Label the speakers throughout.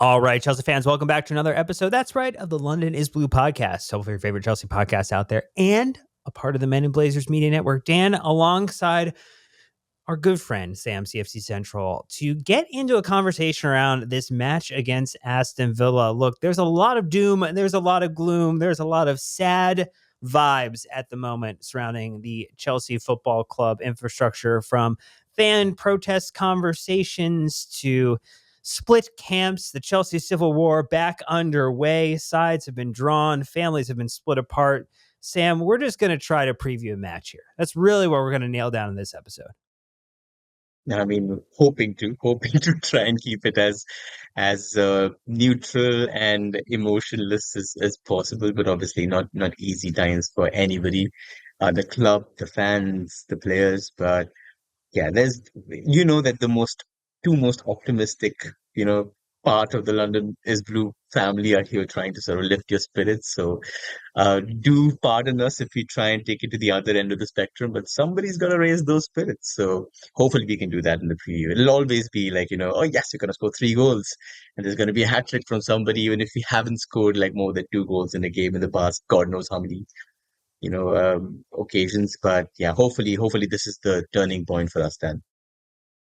Speaker 1: All right, Chelsea fans, welcome back to another episode. That's right, of the London is Blue podcast. Hopefully, your favorite Chelsea podcast out there, and a part of the Men in Blazers Media Network. Dan, alongside our good friend Sam, CFC Central, to get into a conversation around this match against Aston Villa. Look, there's a lot of doom, there's a lot of gloom, there's a lot of sad vibes at the moment surrounding the Chelsea Football Club infrastructure, from fan protest conversations to split camps, the Chelsea Civil War back underway. Sides have been drawn, families have been split apart. Sam, we're just going to try to preview a match here. That's really what we're going to nail down in this episode.
Speaker 2: I mean, hoping to try and keep it as neutral and emotionless as possible, but obviously not easy times for anybody, the club, the fans, the players. But yeah, there's that the most optimistic, you know, part of the London is Blue family are here trying to sort of lift your spirits. So do pardon us if we try and take it to the other end of the spectrum, but somebody's got to raise those spirits. So hopefully we can do that in the preview. It'll always be like, oh yes, you're going to score 3 goals, and there's going to be a hat trick from somebody, even if we haven't scored like more than 2 goals in a game in the past. God knows how many, occasions. But yeah, hopefully this is the turning point for us then.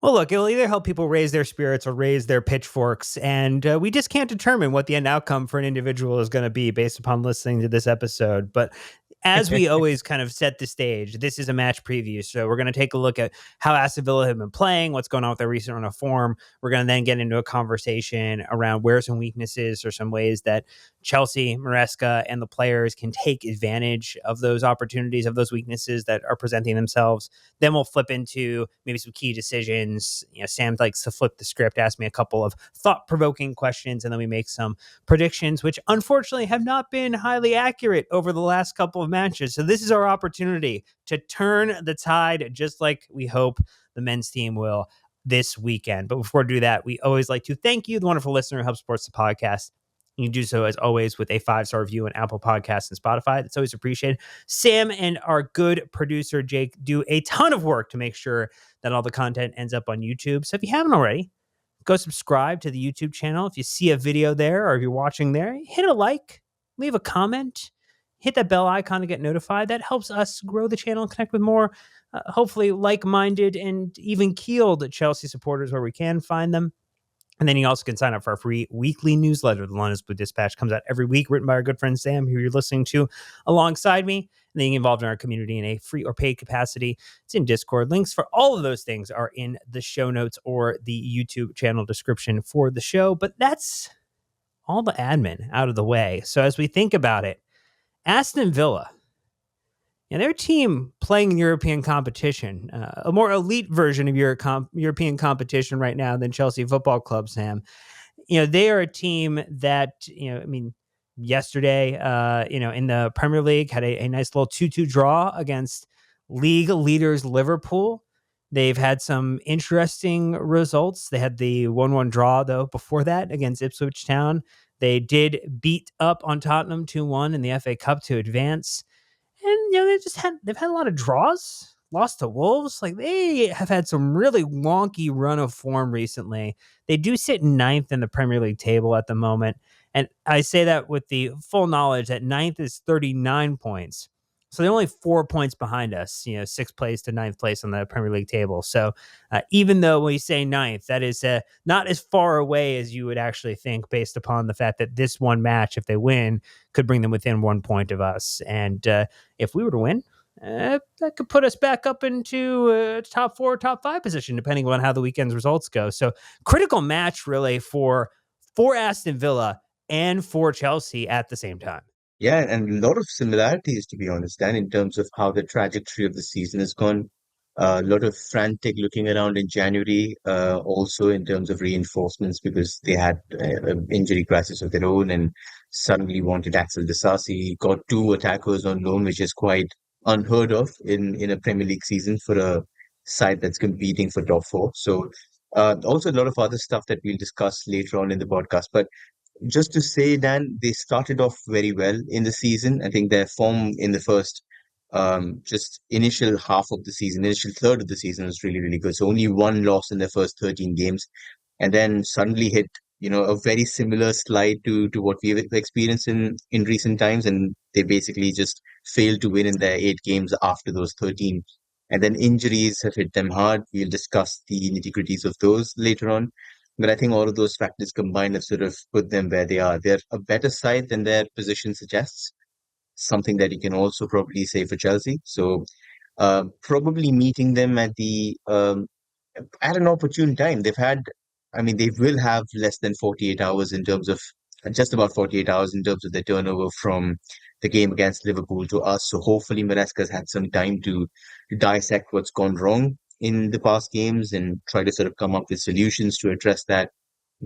Speaker 1: Well, look, it'll either help people raise their spirits or raise their pitchforks. And we just can't determine what the end outcome for an individual is going to be based upon listening to this episode. But as we always kind of set the stage, this is a match preview. So we're going to take a look at how Aston Villa have been playing, what's going on with their recent run of form. We're going to then get into a conversation around where some weaknesses or some ways that Chelsea, Maresca, and the players can take advantage of those opportunities, of those weaknesses that are presenting themselves. Then we'll flip into maybe some key decisions. Sam likes to flip the script, ask me a couple of thought-provoking questions, and then we make some predictions, which unfortunately have not been highly accurate over the last couple of matches. So this is our opportunity to turn the tide, just like we hope the men's team will this weekend. But before we do that, we always like to thank you, the wonderful listener who helps supports the podcast. You can do so, as always, with a 5-star review on Apple Podcasts and Spotify. That's always appreciated. Sam and our good producer, Jake, do a ton of work to make sure that all the content ends up on YouTube. So if you haven't already, go subscribe to the YouTube channel. If you see a video there, or if you're watching there, hit a like, leave a comment, hit that bell icon to get notified. That helps us grow the channel and connect with more, hopefully like-minded and even-keeled Chelsea supporters where we can find them. And then you also can sign up for our free weekly newsletter. The London Blue Dispatch comes out every week, written by our good friend Sam, who you're listening to alongside me. And then you get involved in our community in a free or paid capacity. It's in Discord. Links for all of those things are in the show notes or the YouTube channel description for the show. But that's all the admin out of the way. So as we think about it, Aston Villa, their team playing in European competition, a more elite version of European competition right now than Chelsea Football Club, Sam. They are a team that, yesterday, in the Premier League had a nice little 2-2 draw against league leaders Liverpool. They've had some interesting results. They had the 1-1 draw, though, before that against Ipswich Town. They did beat up on Tottenham 2-1 in the FA Cup to advance. And they've had a lot of draws, lost to Wolves. Like, they have had some really wonky run of form recently. They do sit ninth in the Premier League table at the moment. And I say that with the full knowledge that ninth is 39 points. So they're only 4 points behind us, sixth place to ninth place on the Premier League table. So even though when you say ninth, that is not as far away as you would actually think, based upon the fact that this one match, if they win, could bring them within 1 point of us. And if we were to win, that could put us back up into top 4, top 5 position, depending on how the weekend's results go. So critical match really for Aston Villa and for Chelsea at the same time.
Speaker 2: Yeah, and a lot of similarities, to be honest, Dan, in terms of how the trajectory of the season has gone. A lot of frantic looking around in January, also in terms of reinforcements, because they had an injury crisis of their own and suddenly wanted Axel Disasi, got 2 attackers on loan, which is quite unheard of in a Premier League season for a side that's competing for top 4. So also a lot of other stuff that we'll discuss later on in the podcast. But just to say, Dan, they started off very well in the season. I think their form in the first, just initial half of the season, initial third of the season was really, really good. So only one loss in their first 13 games, and then suddenly hit a very similar slide to what we've experienced in recent times, and they basically just failed to win in their 8 games after those 13. And then injuries have hit them hard. We'll discuss the nitty-gritties of those later on. But I think all of those factors combined have sort of put them where they are. They're a better side than their position suggests, something that you can also probably say for Chelsea. So probably meeting them at an opportune time. I mean, they will have less than 48 hours in terms of, just about 48 hours in terms of their turnover from the game against Liverpool to us. So hopefully Maresca's had some time to dissect what's gone wrong in the past games and try to sort of come up with solutions to address that.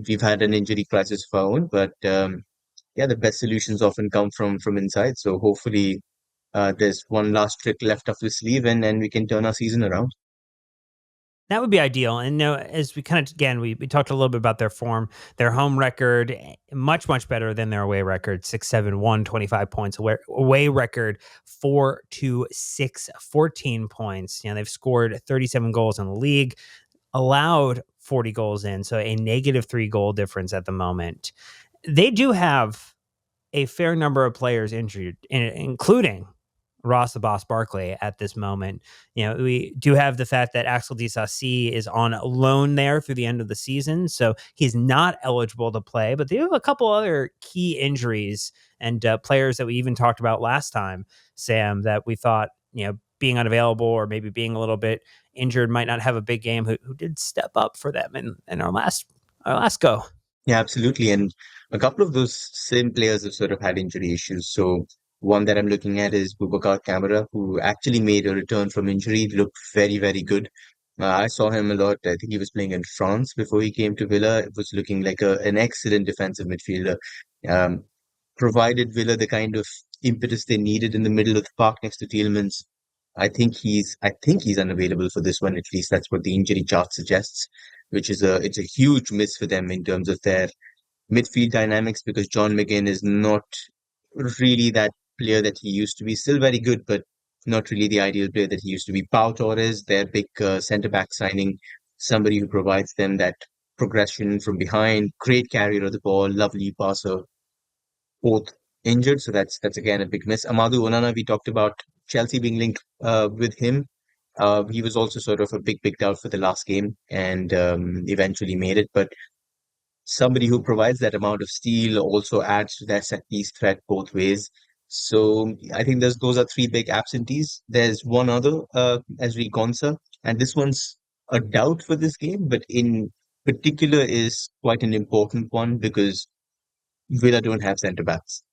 Speaker 2: We've had an injury crisis of our own, but yeah, the best solutions often come from inside. So hopefully there's one last trick left up the sleeve, and we can turn our season around.
Speaker 1: That would be ideal. And as we kind of, again, we talked a little bit about their form, their home record, much, much better than their away record 6-7-1, 25 points. Away record 4-6, 14 points. They've scored 37 goals in the league, allowed 40 goals in. So a -3 goal difference at the moment. They do have a fair number of players injured, including Ross the Boss Barkley at this moment. We do have the fact that Axel Disasi is on loan there through the end of the season, so he's not eligible to play. But they have a couple other key injuries and players that we even talked about last time, Sam, that we thought, being unavailable or maybe being a little bit injured might not have a big game, who did step up for them in our last go.
Speaker 2: Yeah, absolutely. And a couple of those same players have sort of had injury issues. So one that I'm looking at is Boubacar Kamara, who actually made a return from injury, looked very, very good. I saw him a lot. I think he was playing in France before he came to Villa. It was looking like an excellent defensive midfielder. Um, Provided Villa the kind of impetus they needed in the middle of the park next to Tielemans. I think he's unavailable for this one. At least that's what the injury chart suggests, which is it's a huge miss for them in terms of their midfield dynamics, because John McGinn is not really that player that he used to be. Still very good, but not really the ideal player that he used to be. Pau Torres, their big centre back signing, somebody who provides them that progression from behind, great carrier of the ball, lovely passer, both injured. So that's again a big miss. Amadou Onana, we talked about Chelsea being linked with him. He was also sort of a big doubt for the last game and eventually made it. But somebody who provides that amount of steel also adds to their set piece threat both ways. So I think those are three big absentees. There's one other, Ezri Konsa, and this one's a doubt for this game, but in particular is quite an important one because Villa don't have centre backs.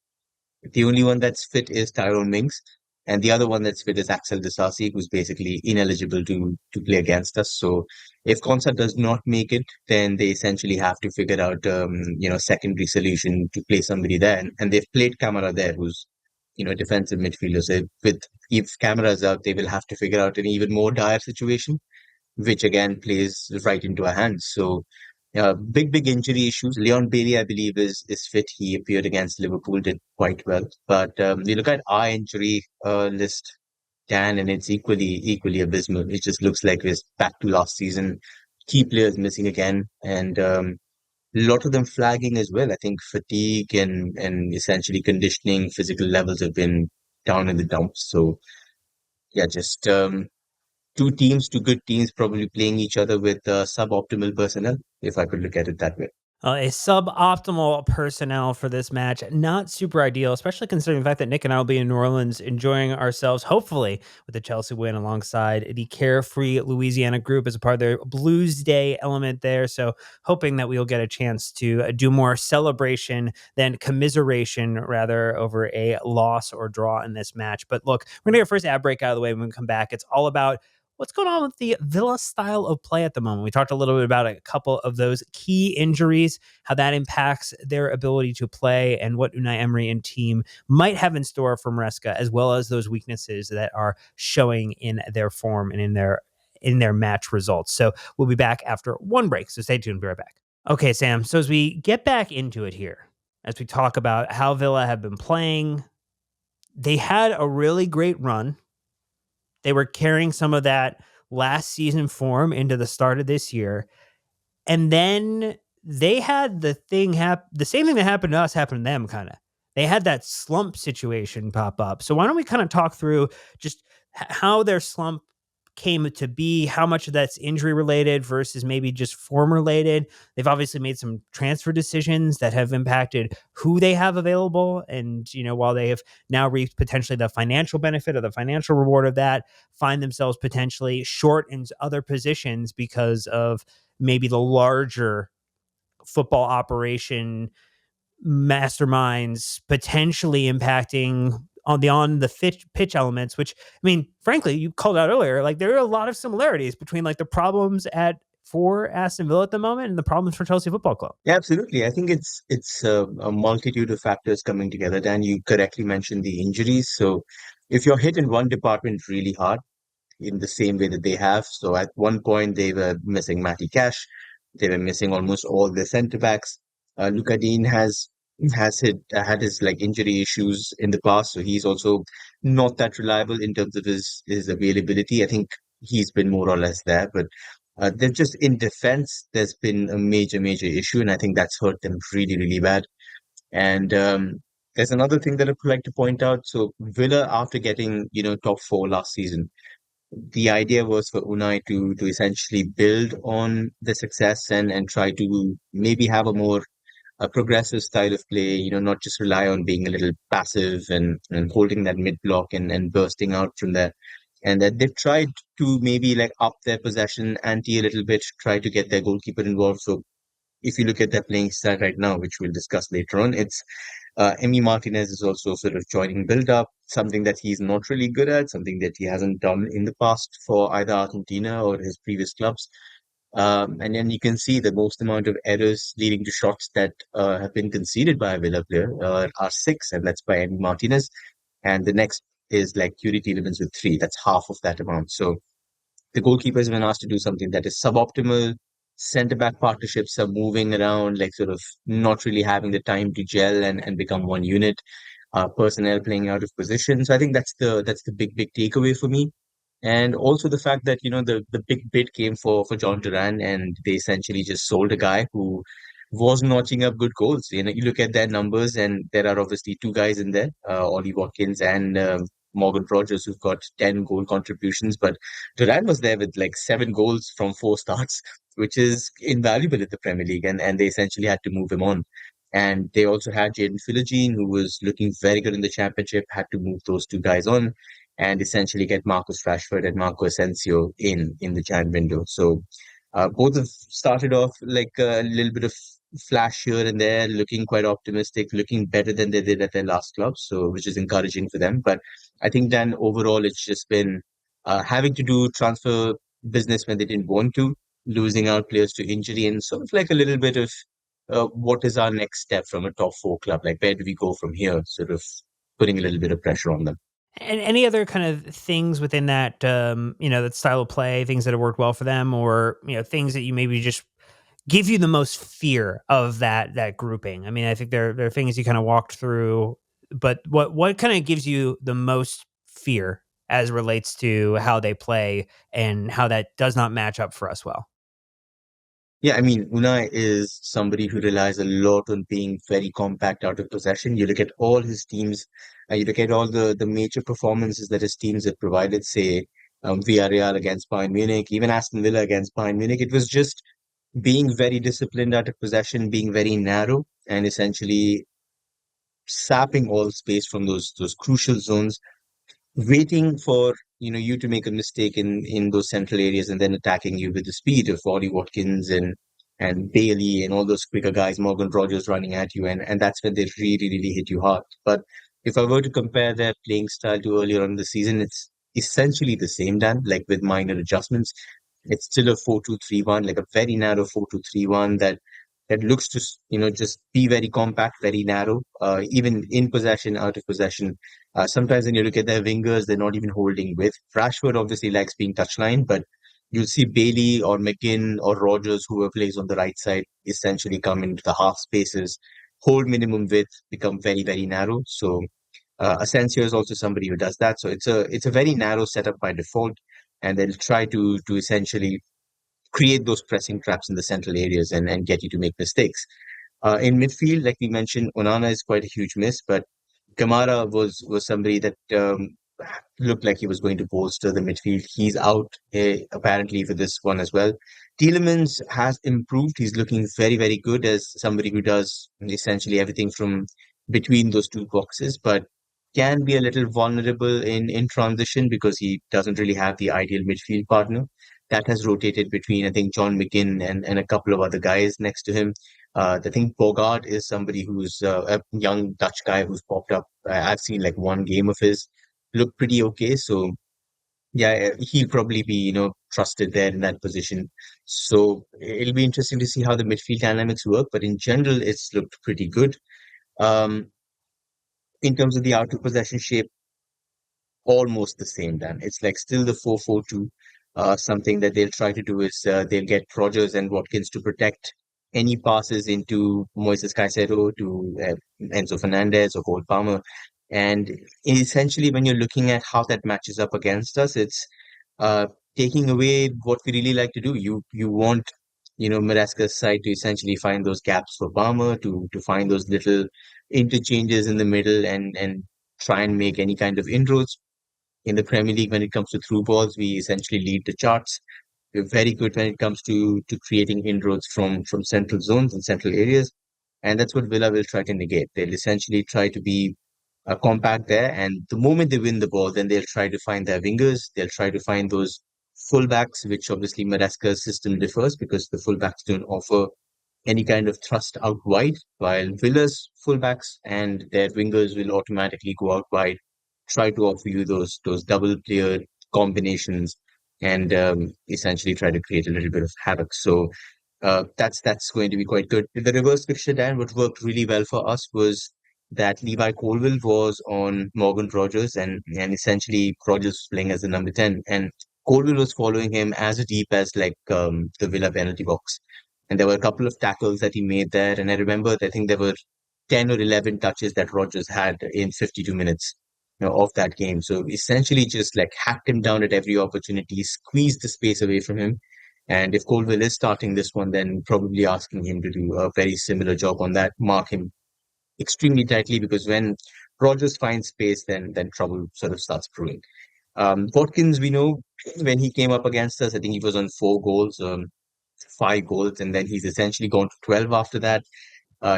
Speaker 2: The only one that's fit is Tyrone Mings, and the other one that's fit is Axel Disasi, who's basically ineligible to play against us. So if Konsa does not make it, then they essentially have to figure out secondary solution to play somebody there. And they've played Camara there, who's defensive midfielder. So if Camara is out, they will have to figure out an even more dire situation, which again plays right into our hands. So, big injury issues. Leon Bailey, I believe, is fit. He appeared against Liverpool, did quite well. But we look at our injury list, Dan, and it's equally abysmal. It just looks like we're back to last season. Key players missing again, and a lot of them flagging as well. I think fatigue and essentially conditioning, physical levels have been down in the dumps. So yeah, just two good teams probably playing each other with suboptimal personnel, if I could look at it that way.
Speaker 1: A suboptimal personnel for this match. Not super ideal, especially considering the fact that Nick and I will be in New Orleans enjoying ourselves, hopefully, with the Chelsea win alongside the carefree Louisiana group as a part of their Blues Day element there. So, hoping that we'll get a chance to do more celebration than commiseration, rather, over a loss or draw in this match. But look, we're going to get our first ad break out of the way. When we come back, it's all about what's going on with the Villa style of play at the moment. We talked a little bit about a couple of those key injuries, how that impacts their ability to play, and what Unai Emery and team might have in store from Maresca, as well as those weaknesses that are showing in their form and in their match results. So we'll be back after one break. So stay tuned. Be right back. Okay, Sam. So as we get back into it here, as we talk about how Villa have been playing, they had a really great run. They were carrying some of that last season form into the start of this year. And then they had the same thing that happened to us happened to them, kind of. They had that slump situation pop up. So why don't we kind of talk through just how their slump came to be, how much of that's injury related versus maybe just form related. They've obviously made some transfer decisions that have impacted who they have available. And, while they have now reaped potentially the financial benefit or the financial reward of that, find themselves potentially short in other positions because of maybe the larger football operation masterminds potentially impacting on the pitch elements, which, I mean, frankly, you called out earlier, like there are a lot of similarities between like the problems at for Aston Villa at the moment and the problems for Chelsea Football Club.
Speaker 2: Yeah, absolutely. I think it's a multitude of factors coming together. Dan, you correctly mentioned the injuries. So if you're hit in one department really hard, in the same way that they have. So at one point they were missing Matty Cash, they were missing almost all their centre backs. Luka Dean had his like injury issues in the past, so he's also not that reliable in terms of his availability. I think he's been more or less there, but they're just in defense. There's been a major issue, and I think that's hurt them really bad. And there's another thing that I'd like to point out. So Villa, after getting top four last season, the idea was for Unai to essentially build on the success and try to maybe have a progressive style of play, not just rely on being a little passive and holding that mid block and bursting out from there. And that they've tried to maybe like up their possession ante a little bit, try to get their goalkeeper involved. So if you look at their playing style right now, which we'll discuss later on, it's Emi Martinez is also sort of joining build up, something that he's not really good at, something that he hasn't done in the past for either Argentina or his previous clubs. And then you can see the most amount of errors leading to shots that have been conceded by a Villa player are six, and that's by Emi Martinez. And the next is like Yuri Tielemans with three. That's half of that amount. So the goalkeeper has been asked to do something that is suboptimal. Centre back partnerships are moving around, like sort of not really having the time to gel and become one unit. Personnel playing out of position. So I think that's the big takeaway for me. And also the fact that the big bid came for John Duran, and they essentially just sold a guy who was notching up good goals. You look at their numbers, and there are obviously two guys in there, Ollie Watkins and Morgan Rogers, who've got 10 goal contributions. But Duran was there with like 7 goals from 4 starts, which is invaluable in the Premier League, and they essentially had to move him on. And they also had Jaden Philogene, who was looking very good in the championship, had to move those two guys on and essentially get Marcus Rashford and Marco Asensio in the Jan window. So both have started off like a little bit of flash here and there, looking quite optimistic, looking better than they did at their last club. So which is encouraging for them. But I think then overall it's just been having to do transfer business when they didn't want to, losing out players to injury, and sort of like a little bit of what is our next step from a top four club? Like where do we go from here? Sort of putting a little bit of pressure on them.
Speaker 1: And any other kind of things within that, that style of play, things that have worked well for them, or things that you maybe just give you the most fear of that grouping? I mean, I think there are things you kind of walked through, but what kind of gives you the most fear as relates to how they play and how that does not match up for us well?
Speaker 2: Yeah, I mean, Unai is somebody who relies a lot on being very compact out of possession. You look at all his teams, you look at all the major performances that his teams have provided, say, Villarreal against Bayern Munich, even Aston Villa against Bayern Munich. It was just being very disciplined out of possession, being very narrow, and essentially sapping all space from those crucial zones, waiting for you to make a mistake in those central areas and then attacking you with the speed of Ollie Watkins and Bailey and all those quicker guys, Morgan Rogers running at you, and that's when they really hit you hard. But if I were to compare their playing style to earlier on in the season, it's essentially the same, Dan, like with minor adjustments. It's still a 4-2-3-1, like a very narrow 4-2-3-1 that looks to just be very compact, very narrow, even in possession, out of possession. Sometimes when you look at their wingers, they're not even holding with. Rashford obviously likes being touchline, but you'll see Bailey or McGinn or Rogers, whoever plays on the right side, essentially come into the half spaces, hold minimum width, become very narrow. So Asensio is also somebody who does that. So it's a very narrow setup by default, and they'll try to essentially create those pressing traps in the central areas and get you to make mistakes. In midfield, like we mentioned, Onana is quite a huge miss, but Kamara was somebody that looked like he was going to bolster the midfield. He's out apparently for this one as well. Tielemans has improved. He's looking very, very good as somebody who does essentially everything from between those two boxes, but can be a little vulnerable in transition because he doesn't really have the ideal midfield partner. That has rotated between, I think, John McGinn and a couple of other guys next to him. I think Bogart is somebody who's a young Dutch guy who's popped up. I've seen like one game of his, look pretty okay. So yeah, he'll probably be, trusted there in that position. So it'll be interesting to see how the midfield dynamics work. But in general, it's looked pretty good. Um, in terms of the out of possession shape, almost the same, Dan. It's like still the 4-4-2. Something that they'll try to do is they'll get Rogers and Watkins to protect any passes into Moises Caicedo to Enzo Fernandez or Cole Palmer. And essentially, when you're looking at how that matches up against us, it's uh, taking away what we really like to do. You want, Maresca's side to essentially find those gaps for Palmer to find those little interchanges in the middle and try and make any kind of inroads in the Premier League. When it comes to through balls, we essentially lead the charts. We're very good when it comes to creating inroads from central zones and central areas, and that's what Villa will try to negate. They'll essentially try to be compact there, and the moment they win the ball, then they'll try to find their wingers. They'll try to find those fullbacks, which obviously Maresca's system differs because the fullbacks don't offer any kind of thrust out wide, while Villa's fullbacks and their wingers will automatically go out wide, try to offer you those double player combinations, and essentially try to create a little bit of havoc. So that's going to be quite good. The reverse fixture, Dan, what worked really well for us was that Levi Colwill was on Morgan Rogers, and essentially Rogers was playing as the number 10, and Colwill was following him as deep as like the Villa penalty box. And there were a couple of tackles that he made there. And I remember, I think there were 10 or 11 touches that Rogers had in 52 minutes, of that game. So essentially just like hacked him down at every opportunity, squeezed the space away from him. And if Colville is starting this one, then probably asking him to do a very similar job on that, mark him extremely tightly, because when Rogers finds space, then trouble sort of starts brewing. Watkins, we know when he came up against us, I think he was on 4 goals, 5 goals, and then he's essentially gone to 12 after that.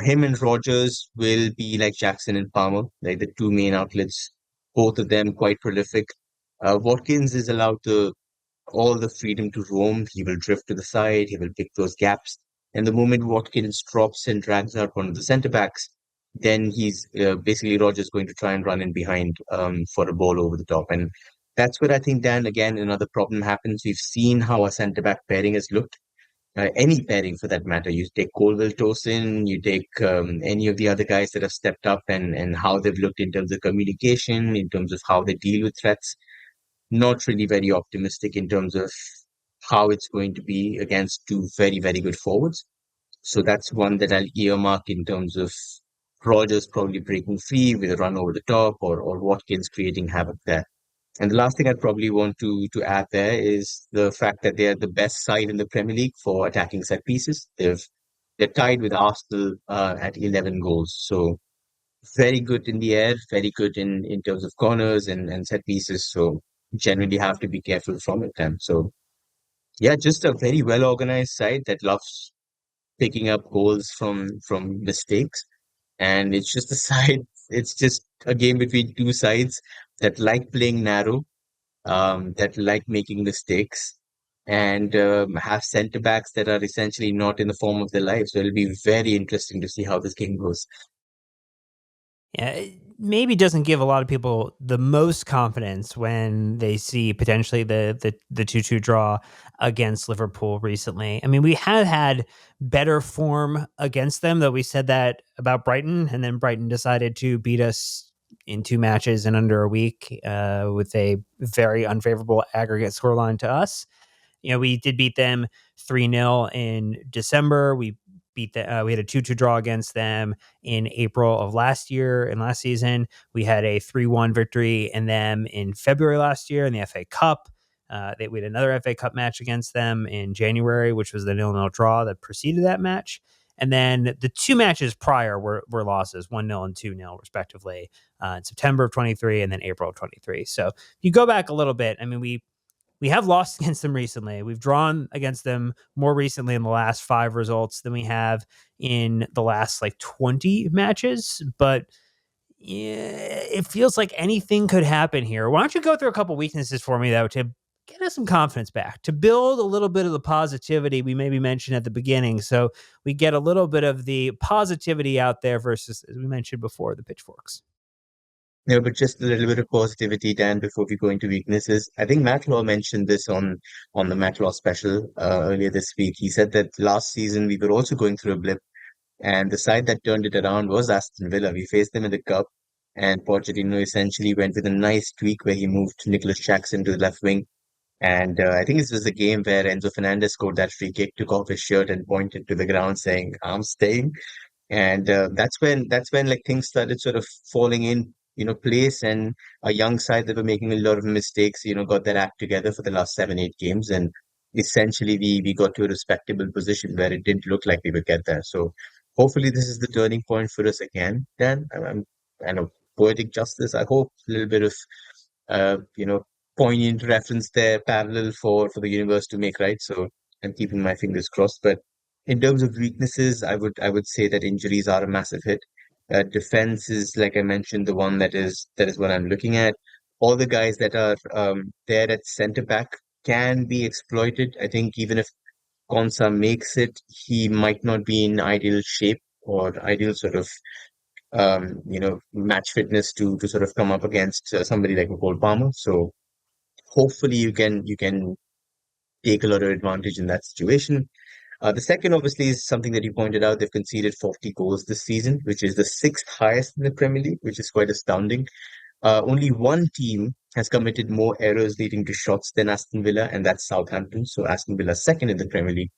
Speaker 2: Him and Rogers will be like Jackson and Palmer, like the two main outlets, both of them quite prolific. Watkins is allowed all the freedom to roam. He will drift to the side, he will pick those gaps. And the moment Watkins drops and drags out one of the centre backs, then he's basically Rogers going to try and run in behind for a ball over the top. And that's where I think, Dan, again, another problem happens. We've seen how a centre back pairing has looked, any pairing for that matter. You take Colville Tosin, you take any of the other guys that have stepped up and how they've looked in terms of communication, in terms of how they deal with threats. Not really very optimistic in terms of how it's going to be against two very, very good forwards. So that's one that I'll earmark in terms of Rogers probably breaking free with a run over the top, or Watkins creating havoc there. And the last thing I'd probably want to add there is the fact that they are the best side in the Premier League for attacking set pieces. They're tied with Arsenal at 11 goals. So very good in the air, very good in terms of corners and set pieces. So generally have to be careful from it. And so yeah, just a very well organized side that loves picking up goals from mistakes. And it's just a side. It's just a game between two sides that like playing narrow, that like making mistakes, and have centre backs that are essentially not in the form of their life. So it'll be very interesting to see how this game goes.
Speaker 1: Yeah, it maybe doesn't give a lot of people the most confidence when they see potentially the 2-2 draw against Liverpool recently. I mean, we had had better form against them, though we said that about Brighton, and then Brighton decided to beat us in 2 matches in under a week with a very unfavorable aggregate scoreline to us. We did beat them 3-0 in December. We had a 2-2 draw against them in April of last year and last season. We had a 3-1 victory in them in February last year in the FA Cup. We had another FA Cup match against them in January, which was the 0-0 draw that preceded that match. And then the two matches prior were losses, 1-0 and 2-0, respectively, in September of 23 and then April of 23. So if you go back a little bit, I mean, we have lost against them recently. We've drawn against them more recently in the last 5 results than we have in the last like 20 matches. But yeah, it feels like anything could happen here. Why don't you go through a couple weaknesses for me, though, to get us some confidence back, to build a little bit of the positivity we maybe mentioned at the beginning, so we get a little bit of the positivity out there versus, as we mentioned before, the pitchforks.
Speaker 2: No, but just a little bit of positivity, Dan, before we go into weaknesses. I think Matt Law mentioned this on the Matt Law special earlier this week. He said that last season we were also going through a blip, and the side that turned it around was Aston Villa. We faced them in the cup, and Pochettino essentially went with a nice tweak where he moved Nicholas Jackson to the left wing. And I think this was a game where Enzo Fernandez scored that free kick, took off his shirt, and pointed to the ground, saying, "I'm staying." And that's when like things started sort of falling in place, and a young side that were making a lot of mistakes got their act together for the last 7-8 games, and essentially we got to a respectable position where it didn't look like we would get there. So hopefully this is the turning point for us again, Dan. I know, poetic justice, I hope, a little bit of uh you know poignant reference there, parallel for the universe to make right. So I'm keeping my fingers crossed. But in terms of weaknesses, I would say that injuries are a massive hit. Defense is, like I mentioned, the one that is what I'm looking at. All the guys that are there at center back can be exploited. I think even if Konsa makes it, he might not be in ideal shape or ideal sort of match fitness to sort of come up against somebody like a Cole Palmer. So hopefully you can take a lot of advantage in that situation. The second, obviously, is something that you pointed out. They've conceded 40 goals this season, which is the sixth highest in the Premier League, which is quite astounding. Only one team has committed more errors leading to shots than Aston Villa, and that's Southampton. So Aston Villa second in the Premier League.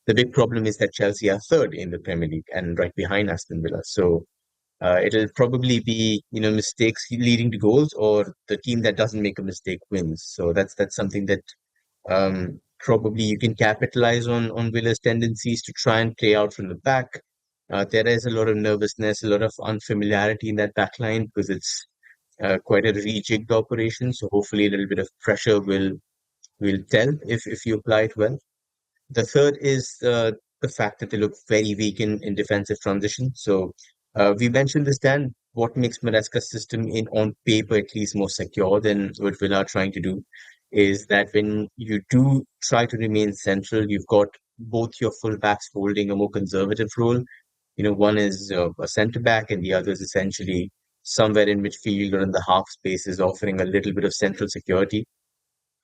Speaker 2: The big problem is that Chelsea are third in the Premier League and right behind Aston Villa. So it'll probably be, mistakes leading to goals, or the team that doesn't make a mistake wins. So that's something that probably you can capitalize on Villa's tendencies to try and play out from the back. There is a lot of nervousness, a lot of unfamiliarity in that back line because it's quite a rejigged operation. So hopefully a little bit of pressure will tell if you apply it well. The third is the fact that they look very weak in defensive transition. So we mentioned this, Dan. What makes Maresca's system on paper at least more secure than what Villa are trying to do is that when you do try to remain central, you've got both your fullbacks holding a more conservative role. One is a centre back, and the other is essentially somewhere in midfield or in the half spaces, offering a little bit of central security.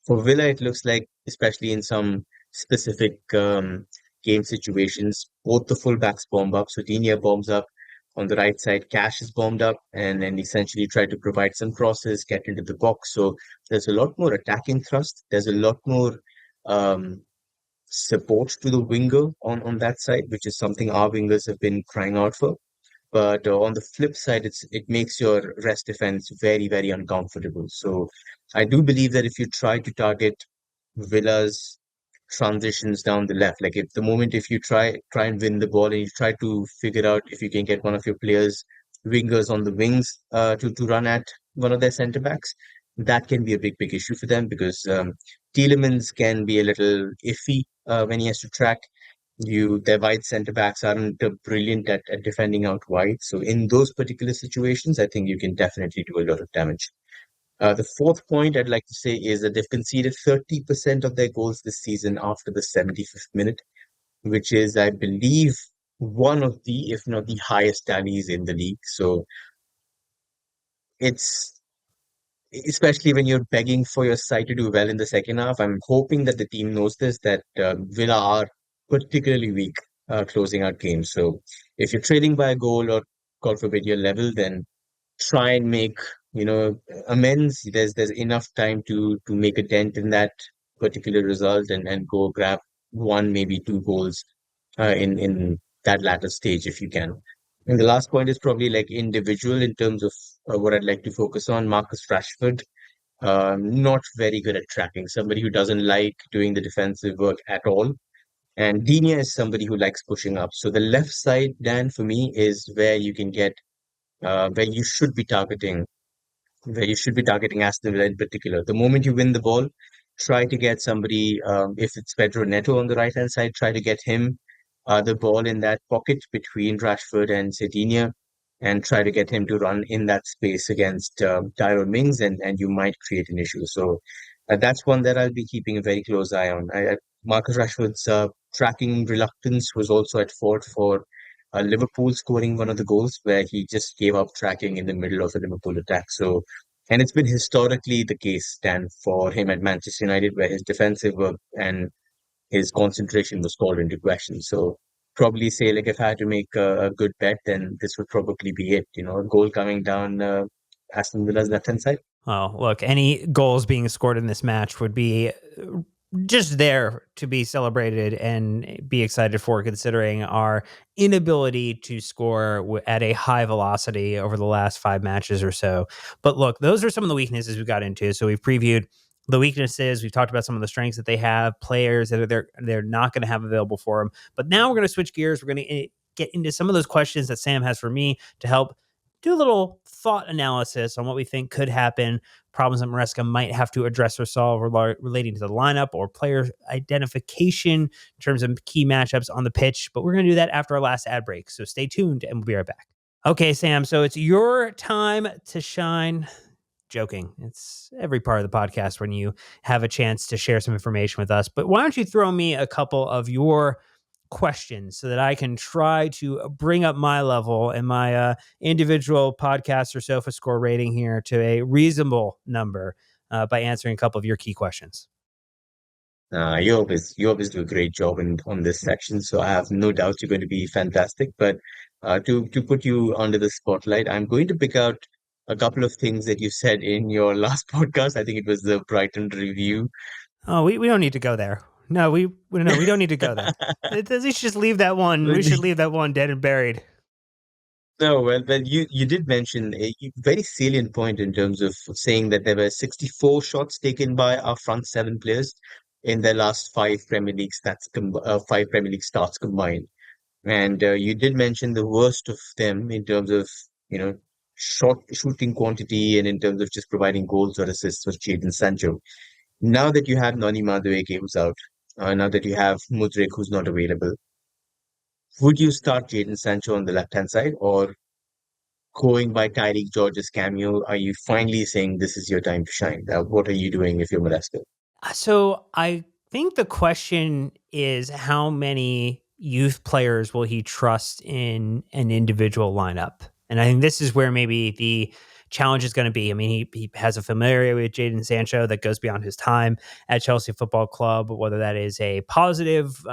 Speaker 2: For Villa, it looks like, especially in some specific game situations, both the fullbacks bomb up. So Dinia bombs up on the right side, Cash is bombed up, and then essentially try to provide some crosses, get into the box. So there's a lot more attacking thrust. There's a lot more um, support to the winger on that side, which is something our wingers have been crying out for. But on the flip side, it makes your rest defense very, very uncomfortable. So I do believe that if you try to target Villa's transitions down the left, like if the moment if you try and win the ball and you try to figure out if you can get one of your players wingers on the wings to run at one of their center backs, that can be a big issue for them because Tielemans can be a little iffy when he has to track. Their wide center backs aren't brilliant at defending out wide. So in those particular situations, I think you can definitely do a lot of damage. The fourth point I'd like to say is that they've conceded 30% of their goals this season after the 75th minute, which is, I believe, one of the, if not the highest tallies in the league. So it's especially when you're begging for your side to do well in the second half. I'm hoping that the team knows this, that Villa are particularly weak closing out games. So if you're trailing by a goal or, God forbid, you're level, then try and make you know amends. There's enough time to make a dent in that particular result and go grab one, maybe two goals in that latter stage if you can. And the last point is probably like individual in terms of what I'd like to focus on. Marcus Rashford. not very good at tracking, somebody who doesn't like doing the defensive work at all. And Digne is somebody who likes pushing up. So the left side, Dan, for me, is where you can get, where you should be targeting where you should be targeting Aston Villa in particular. The moment you win the ball, try to get somebody, if it's Pedro Neto on the right hand side, try to get him the ball in that pocket between Rashford and Cedinha, and try to get him to run in that space against Tyrone Mings, and you might create an issue. So that's one that I'll be keeping a very close eye on. Marcus Rashford's tracking reluctance was also at fault for Liverpool scoring one of the goals where he just gave up tracking in the middle of a Liverpool attack. So, and it's been historically the case, Dan, for him at Manchester United, where his defensive work and his concentration was called into question. So, probably say, like, if I had to make a good bet, then this would probably be it. You know, a goal coming down Aston Villa's left hand side.
Speaker 1: Oh, look, any goals being scored in this match would be just there to be celebrated and be excited for, considering our inability to score at a high velocity over the last 5 matches or so. But look, those are some of the weaknesses we got into. So we've previewed the weaknesses. We've talked about some of the strengths that they have, players that they're not going to have available for them. But now we're going to switch gears. We're going to get into some of those questions that Sam has for me to help do a little thought analysis on what we think could happen, problems that Maresca might have to address or solve relating to the lineup or player identification in terms of key matchups on the pitch. But we're going to do that after our last ad break. So stay tuned and we'll be right back. Okay, Sam. So it's your time to shine. Joking. It's every part of the podcast when you have a chance to share some information with us. But why don't you throw me a couple of your questions so that I can try to bring up my level and my individual podcast or sofa score rating here to a reasonable number by answering a couple of your key questions.
Speaker 2: You always do a great job on this section, so I have no doubt you're going to be fantastic. But to put you under the spotlight, I'm going to pick out a couple of things that you said in your last podcast. I think it was the Brighton review.
Speaker 1: Oh, we don't need to go there. No, we don't need to go there. We should just leave that one. We should leave that one dead and buried.
Speaker 2: No, well, you did mention a very salient point in terms of saying that there were 64 shots taken by our front seven players in their last five Premier League starts combined. And you did mention the worst of them in terms of, you know, shooting quantity and in terms of just providing goals or assists was Jadon Sancho. Now that you have Noni Madueke who's out, now that you have Mudryk who's not available, would you start Jadon Sancho on the left-hand side, or going by Tyreek George's cameo, are you finally saying this is your time to shine? What are you doing if you're Modesto?
Speaker 1: So I think the question is how many youth players will he trust in an individual lineup? And I think this is where maybe the challenge is going to be. I mean, he has a familiarity with Jadon Sancho that goes beyond his time at Chelsea Football Club, whether that is a positive,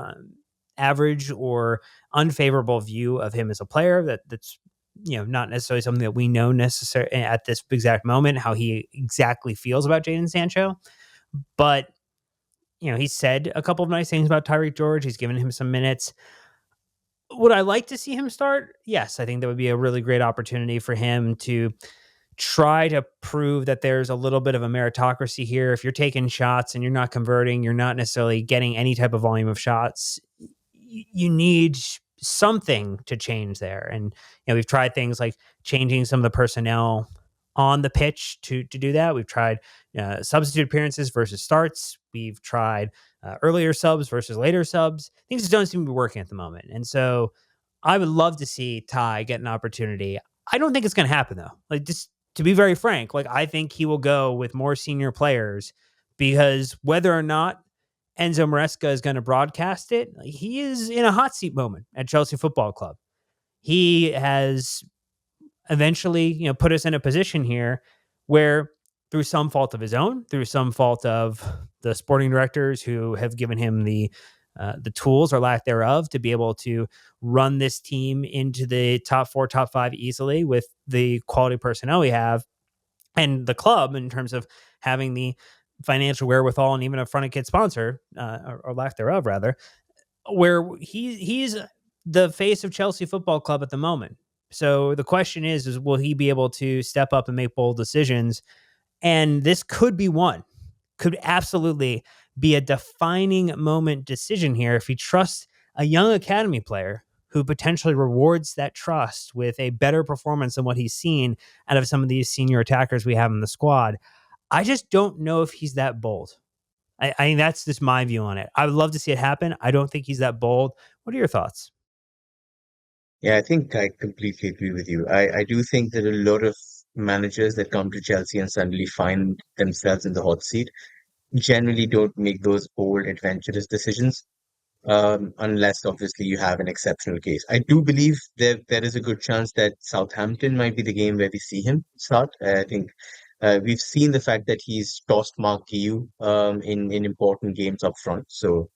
Speaker 1: average or unfavorable view of him as a player that's not necessarily something that we know necessarily at this exact moment how he exactly feels about Jadon Sancho. But he said a couple of nice things about Tyreek George. He's given him some minutes. Would I like to see him start? Yes, I think that would be a really great opportunity for him to try to prove that there's a little bit of a meritocracy here. If you're taking shots and you're not converting, you're not necessarily getting any type of volume of shots. You need something to change there. And we've tried things like changing some of the personnel on the pitch to do that. We've tried substitute appearances versus starts. We've tried earlier subs versus later subs. Things just don't seem to be working at the moment. And so I would love to see Ty get an opportunity. I don't think it's going to happen though. Like, just to be very frank, like, I think he will go with more senior players because whether or not Enzo Maresca is going to broadcast it, he is in a hot seat moment at Chelsea Football Club. He has eventually, put us in a position here where, through some fault of his own, through some fault of the sporting directors who have given him the tools or lack thereof to be able to run this team into the top 4, top 5 easily with the quality personnel we have, and the club in terms of having the financial wherewithal and even a front kit sponsor or lack thereof rather, where he's the face of Chelsea Football Club at the moment. So the question is will he be able to step up and make bold decisions And this could be one, could absolutely be a defining moment decision here if he trusts a young academy player who potentially rewards that trust with a better performance than what he's seen out of some of these senior attackers we have in the squad. I just don't know if he's that bold. I think that's just my view on it. I would love to see it happen. I don't think he's that bold. What are your thoughts?
Speaker 2: Yeah, I think I completely agree with you. I do think that a lot of managers that come to Chelsea and suddenly find themselves in the hot seat generally don't make those bold, adventurous decisions, unless obviously you have an exceptional case. I do believe there is a good chance that Southampton might be the game where we see him start. I think we've seen the fact that he's tossed Mark Guiu in important games up front. So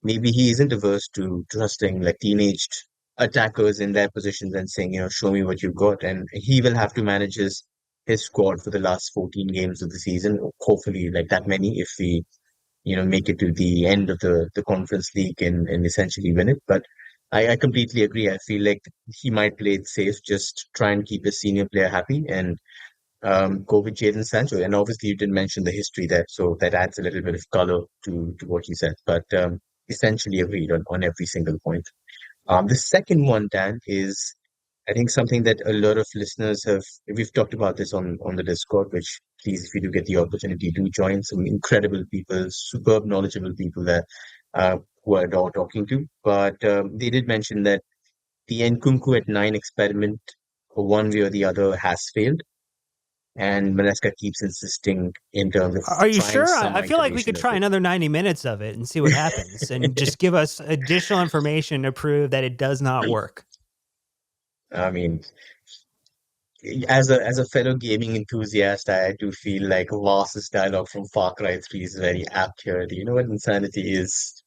Speaker 2: maybe he isn't averse to trusting like teenaged attackers in their positions and saying, show me what you've got. And he will have to manage his squad for the last 14 games of the season. Hopefully, like that many, if we make it to the end of the Conference League and essentially win it. But I completely agree. I feel like he might play it safe, just try and keep his senior player happy and go with Jadon Sancho. And obviously, you didn't mention the history there, so that adds a little bit of color to what you said. But essentially agreed on every single point. The second one, Dan, is I think something that a lot of listeners have, we've talked about this on the Discord, which please, if you do get the opportunity, do join some incredible people, superb, knowledgeable people there who I adore talking to. But they did mention that the Nkunku at nine experiment, one way or the other, has failed. And Manesca keeps insisting in terms of
Speaker 1: Are you
Speaker 2: trying
Speaker 1: sure?
Speaker 2: some
Speaker 1: I feel like we
Speaker 2: iteration
Speaker 1: could
Speaker 2: of
Speaker 1: try another 90 minutes of it and see what happens and
Speaker 2: it.
Speaker 1: just give us additional information to prove that it does not work.
Speaker 2: I mean, as a fellow gaming enthusiast, I do feel like Voss's dialogue from Far Cry 3 is very apt here. Do you know what insanity is?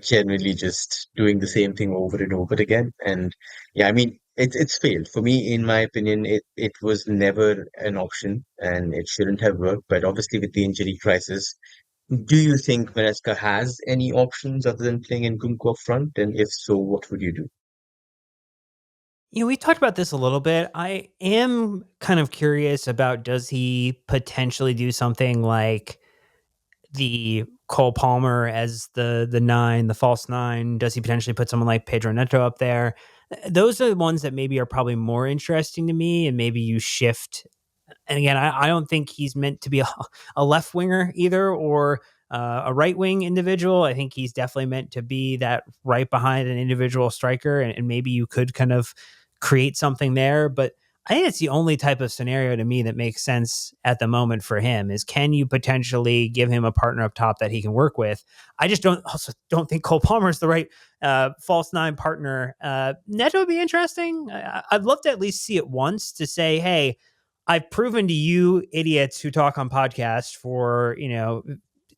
Speaker 2: Generally just doing the same thing over and over again. And yeah, I mean, it's failed. For me, in my opinion, it was never an option and it shouldn't have worked. But obviously, with the injury crisis, do you think Maresca has any options other than playing in Nkunku up front? And if so, what would you do?
Speaker 1: We talked about this a little bit. I am kind of curious about, does he potentially do something like the Cole Palmer as the nine, the false nine? Does he potentially put someone like Pedro Neto up there? Those are the ones that maybe are probably more interesting to me, and maybe you shift. And again, I don't think he's meant to be a left winger either, or a right wing individual. I think he's definitely meant to be that right behind an individual striker, and maybe you could kind of create something there. But I think it's the only type of scenario to me that makes sense at the moment for him is, can you potentially give him a partner up top that he can work with? I just don't think Cole Palmer is the right false nine partner. Neto would be interesting. I'd love to at least see it once to say, hey, I've proven to you idiots who talk on podcasts for,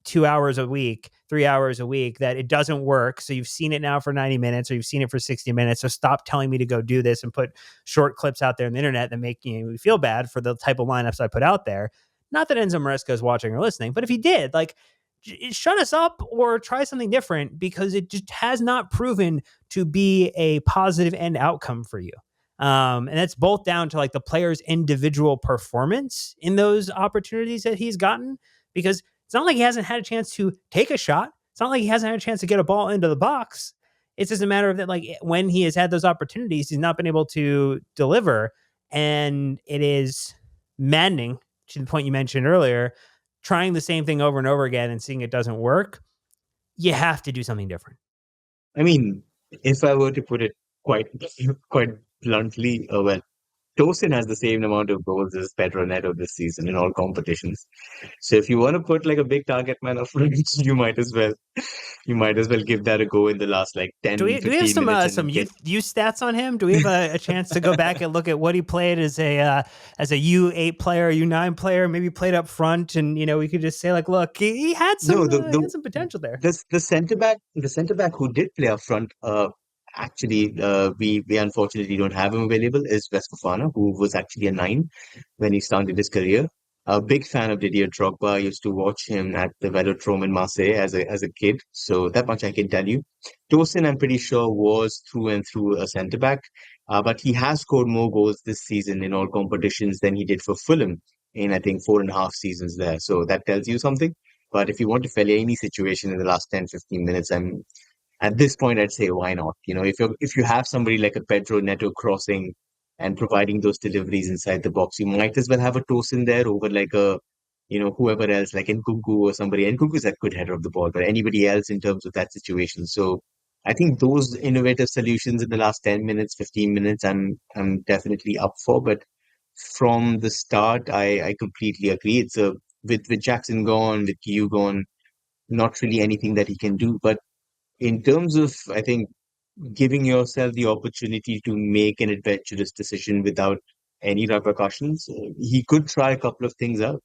Speaker 1: 2 hours a week, 3 hours a week, that it doesn't work. So you've seen it now for 90 minutes or you've seen it for 60 minutes. So stop telling me to go do this and put short clips out there on the internet that make me feel bad for the type of lineups I put out there. Not that Enzo Maresca is watching or listening, but if he did, like, shut us up or try something different, because it just has not proven to be a positive end outcome for you. And that's both down to like the player's individual performance in those opportunities that he's gotten, because it's not like he hasn't had a chance to take a shot. It's not like he hasn't had a chance to get a ball into the box. It's just a matter of that, like, when he has had those opportunities, he's not been able to deliver. And it is maddening, to the point you mentioned earlier, trying the same thing over and over again and seeing it doesn't work. You have to do something different.
Speaker 2: I mean, if I were to put it quite quite bluntly, well, Tosin has the same amount of goals as Pedro Neto this season in all competitions. So if you want to put like a big target man up front, you might as well give that a go in the last like
Speaker 1: Do
Speaker 2: 10,
Speaker 1: we have
Speaker 2: 15 minutes
Speaker 1: some
Speaker 2: and get
Speaker 1: youth stats on him? Do we have a chance to go back and look at what he played as a U8 player, U9 player, maybe played up front, and we could just say like, look, he had
Speaker 2: no
Speaker 1: some he had some potential there.
Speaker 2: the center back who did play up front actually we unfortunately don't have him available is West Fofana, who was actually a nine when he started his career. A big fan of Didier Drogba. I used to watch him at the Velodrome in Marseille as a kid, so that much I can tell you. Tosin, I'm pretty sure, was through and through a centre back, but he has scored more goals this season in all competitions than he did for Fulham. in I think 4.5 seasons there. So that tells you something. But if you want to failure any situation in the last 10, 15 minutes, I'm at this point, I'd say why not? If you have somebody like a Pedro Neto crossing and providing those deliveries inside the box, you might as well have a Tosin there over like whoever else, like Nkunku or somebody. Nkunku's a good header of the ball, but anybody else in terms of that situation. So I think those innovative solutions in the last 10 minutes, 15 minutes, I'm definitely up for. But from the start, I completely agree. It's a with Jackson gone, with Q gone, not really anything that he can do. But in terms of, I think, giving yourself the opportunity to make an adventurous decision without any repercussions, he could try a couple of things out.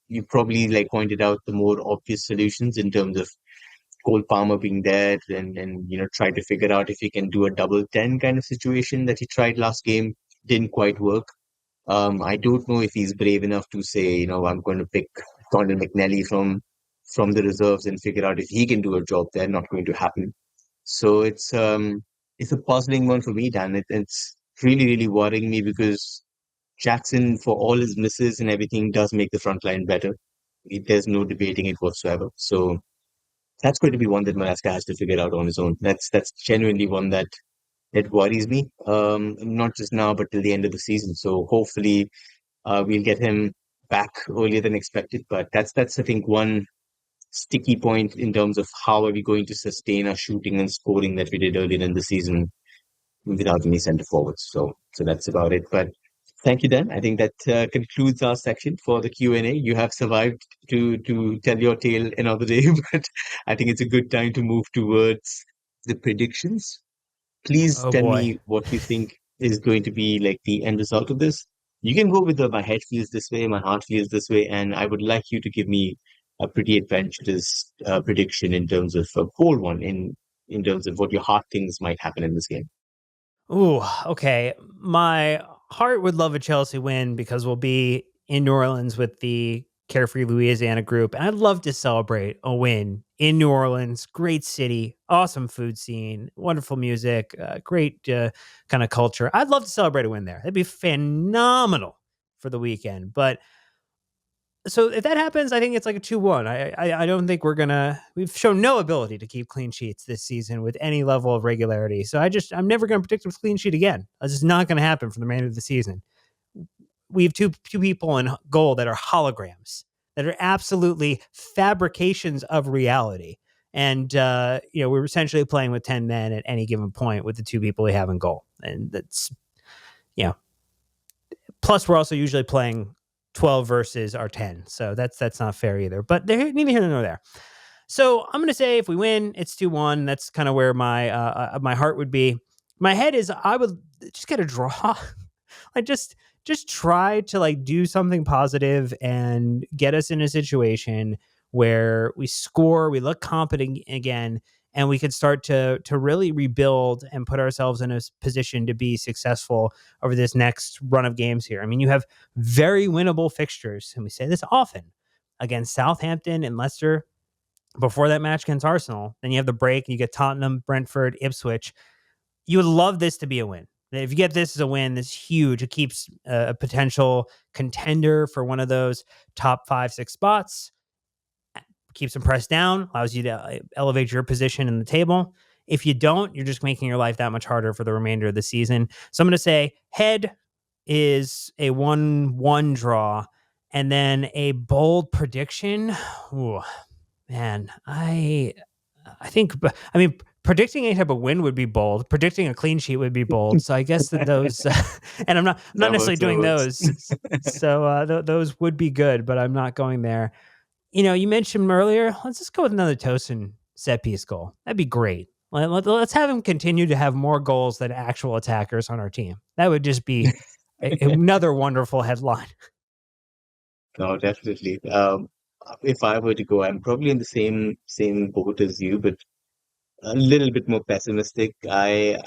Speaker 2: You probably like pointed out the more obvious solutions in terms of Cole Palmer being there and try to figure out if he can do a double 10 kind of situation that he tried last game. Didn't quite work. I don't know if he's brave enough to say, I'm going to pick Conor McNally from the reserves and figure out if he can do a job there. Not going to happen. So it's a puzzling one for me, Dan. It's really, really worrying me because Jackson, for all his misses and everything, does make the front line better. There's no debating it whatsoever. So that's going to be one that Maraska has to figure out on his own. That's genuinely one that worries me. Not just now, but till the end of the season. So hopefully, we'll get him back earlier than expected. But that's I think one sticky point in terms of how are we going to sustain our shooting and scoring that we did earlier in the season without any center forwards. So that's about it. But thank you, Dan. I think that concludes our section for the Q&A. You have survived to tell your tale another day, but I think it's a good time to move towards the predictions. Please
Speaker 1: Oh
Speaker 2: tell
Speaker 1: boy.
Speaker 2: me what you think is going to be like the end result of this. You can go with my head feels this way, my heart feels this way, and I would like you to give me a pretty adventurous prediction in terms of a bold one in terms of what your heart thinks might happen in this game.
Speaker 1: Ooh, okay. My heart would love a Chelsea win because we'll be in New Orleans with the Carefree Louisiana group. And I'd love to celebrate a win in New Orleans. Great city, awesome food scene, wonderful music, great kind of culture. I'd love to celebrate a win there. That'd be phenomenal for the weekend. But so if that happens, I think it's like a 2-1. I don't think we've shown no ability to keep clean sheets this season with any level of regularity. So I'm never gonna predict a clean sheet again. That's just not gonna happen for the remainder of the season. We have two people in goal that are holograms, that are absolutely fabrications of reality. And we're essentially playing with 10 men at any given point with the two people we have in goal. And that's you know, plus we're also usually playing 12 versus our 10. So that's not fair either. But they're neither here nor there. So I'm gonna say if we win, it's 2-1. That's kind of where my heart would be. My head is I would just get a draw. I just try to like do something positive and get us in a situation where we score, we look competent again, and we could start to really rebuild and put ourselves in a position to be successful over this next run of games here. I mean, you have very winnable fixtures, and we say this often against Southampton and Leicester before that match against Arsenal. Then you have the break, and you get Tottenham, Brentford, Ipswich. You would love this to be a win. If you get this as a win, that's huge. It keeps a potential contender for one of those top 5-6 spots, keeps them pressed down, allows you to elevate your position in the table. If you don't, you're just making your life that much harder for the remainder of the season. So I'm going to say head is a 1-1 draw, and then a bold prediction. Ooh, man, I think, I mean, predicting any type of win would be bold. Predicting a clean sheet would be bold. So I guess that those, and I'm not
Speaker 2: That
Speaker 1: necessarily
Speaker 2: works. That
Speaker 1: doing
Speaker 2: works.
Speaker 1: those. So those would be good, but I'm not going there. You mentioned earlier. Let's just go with another Tosin set piece goal. That'd be great. Let's have him continue to have more goals than actual attackers on our team. That would just be another wonderful headline.
Speaker 2: No, definitely. If I were to go, I'm probably in the same boat as you, but a little bit more pessimistic. I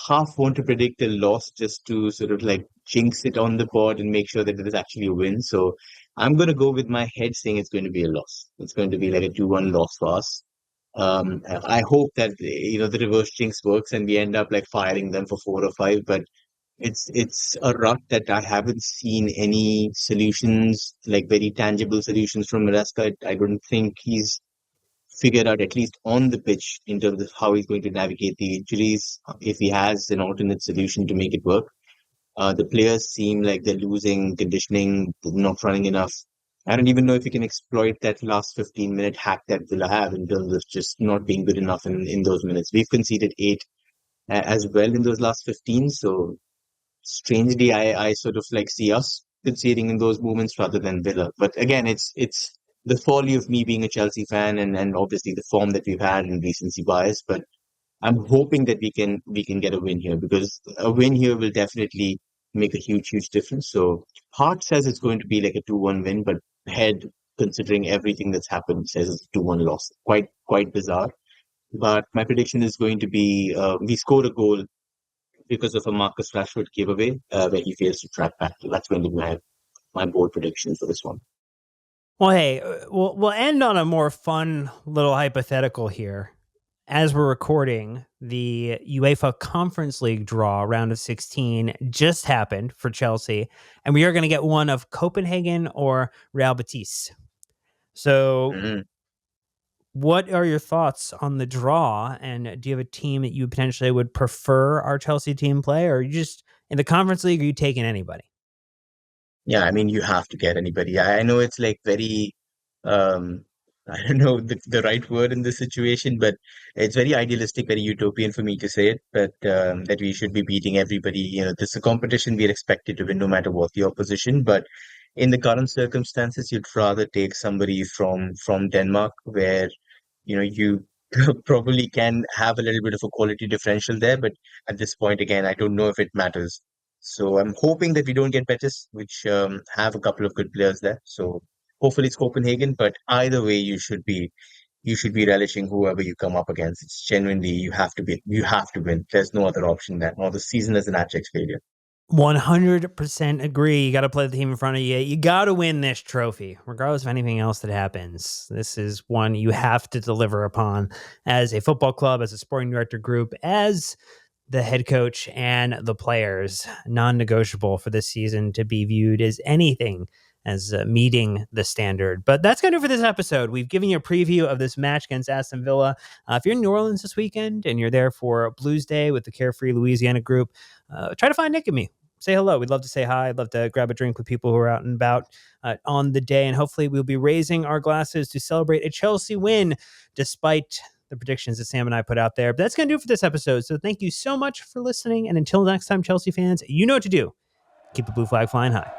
Speaker 2: half want to predict a loss just to sort of like jinx it on the board and make sure that it is actually a win. So I'm going to go with my head saying it's going to be a loss. It's going to be like a 2-1 loss for us. I hope that the reverse jinx works and we end up like firing them for 4 or 5. But it's a rut that I haven't seen any solutions, like very tangible solutions from Maresca. I don't think he's figured out, at least on the pitch, in terms of how he's going to navigate the injuries, if he has an alternate solution to make it work. The players seem like they're losing conditioning, not running enough. I don't even know if you can exploit that last 15-minute hack that Villa have in terms of just not being good enough in those minutes. We've conceded eight as well in those last 15. So strangely, I sort of like see us conceding in those moments rather than Villa. But again, it's the folly of me being a Chelsea fan and obviously the form that we've had in recency bias. But I'm hoping that we can get a win here because a win here will definitely make a huge difference. So heart says it's going to be like a 2-1 win, but head, considering everything that's happened, says it's a 2-1 loss. Quite bizarre. But my prediction is going to be we score a goal because of a Marcus Rashford giveaway where he fails to track back. So that's going to be my bold prediction for this one.
Speaker 1: Well, hey, we'll end on a more fun little hypothetical here. As we're recording, the UEFA Conference League draw round of 16 just happened for Chelsea, and we are going to get one of Copenhagen or Real Betis. So,
Speaker 2: Mhm.
Speaker 1: what are your thoughts on the draw? And do you have a team that you potentially would prefer our Chelsea team play, or are you just in the Conference League? Are you taking anybody?
Speaker 2: Yeah, I mean, you have to get anybody. I know it's like very, um, I don't know the right word in this situation, but it's very idealistic, very utopian for me to say it, but that we should be beating everybody. This is a competition we're expected to win no matter what the opposition. But in the current circumstances, you'd rather take somebody from Denmark, where you probably can have a little bit of a quality differential there, but at this point, again, I don't know if it matters. So I'm hoping that we don't get Betis, which have a couple of good players there. So hopefully it's Copenhagen, but either way, you should be relishing whoever you come up against. It's genuinely you have to win. There's no other option there. Or the season is an abject failure.
Speaker 1: 100% agree. You got to play the team in front of you. You got to win this trophy, regardless of anything else that happens. This is one you have to deliver upon as a football club, as a sporting director group, as the head coach and the players. Non-negotiable for this season to be viewed as anything as meeting the standard. But that's going to do for this episode. We've given you a preview of this match against Aston Villa. If you're in New Orleans this weekend and you're there for Blues Day with the Carefree Louisiana group, try to find Nick and me. Say hello. We'd love to say hi. I'd love to grab a drink with people who are out and about on the day. And hopefully we'll be raising our glasses to celebrate a Chelsea win despite the predictions that Sam and I put out there. But that's going to do it for this episode. So thank you so much for listening. And until next time, Chelsea fans, you know what to do. Keep the blue flag flying high.